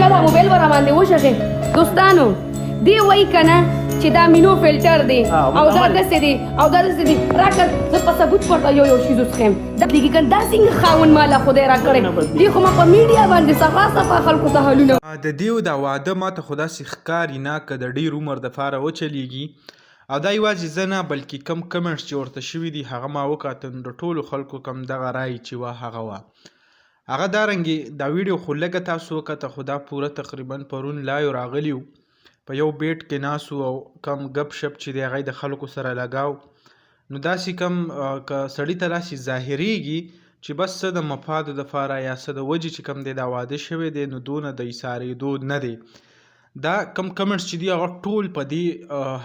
بیا دا موبایل ور باندې وشغې دوستانو دی وایي که نه چې دا مینو فلټر دی او دا داسې دی او دا داسې دی راکړه زه په ثبوت ورته یو شیز وڅښم دا لګي که دا څنګه خاوند ماله خدای راکړی دې خو ما په میډیا باندې صفا صفا خلکو ته حالونه د دې دا واده ماته خو داسې ښکاري نه که د ډېر عمر دپاره وچلیږي او دا یوازې زه نه بلکې کم کمنټس چې ورته شوي دي هغه ما وکاته نو د ټولو خلکو کم دغه رایې چې وه هغه وه هغه دارنګې دا ویډیو خو لږه تاسو وکته خو دا پوره تقریبا پرون لایو راغلی و په یو بیټ کې ناست او کم ګپ شپ چې دی هغه د خلکو سره لګاو نو داسې کم که سړي ته داسې ظاهریږي چې بس څه د مفادو دپاره یا څه د وجې چې کم دی دا واده شوی دی نو دونه د ایسارېدو نه دی دا کم کمنټس چې دي هغه ټول په دې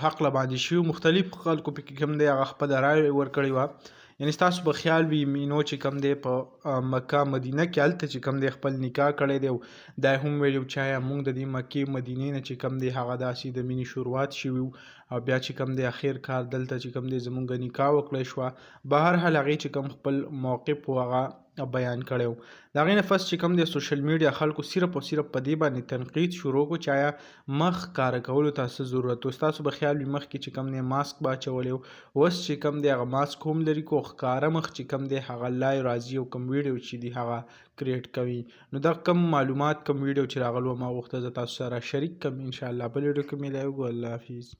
حقله باندې شوي مختلف خلکو پکې کم دی هغه خپله رایه ورکړې وه یعنې ستاسو به خیال وي مینو چې کم دی په مکه مدینه کې هلته چې کم دی خپل نکاح کړی دی او دا یې هم ویلي و چې آیا موږ د دې مکې مدینې نه چې کم دی هغه داسې د مینې شروعات شوي او بیا چې کم دی اخر کار دلته چې کم دی زموږ نکاح وکړی شوه بهرحال هغې چې کم خپل موقف و هغه بیان کړی و د هغې نه فس چې کم دی سوشل میډیا خلکو صرف او صرف په دې باندې تنقید شروع کړو چې آیا مخ ښکاره کولو ته څه ضرورت و ستاسو به خیال وي مخکې چې کم دی ماسک به اچولی و اوس چې کم دی هغه ماسک هم لري کو ښکاره مخ چې کم دی هغه لایو راځي او کم ویډیو چې دی هغه کریټ کوي نو دا کم معلومات کم ویډیو چې راغلو ما غوښته زه تاسو سره شریک کړم انشاءالله بل ویډیو کې میلاو الله حافظ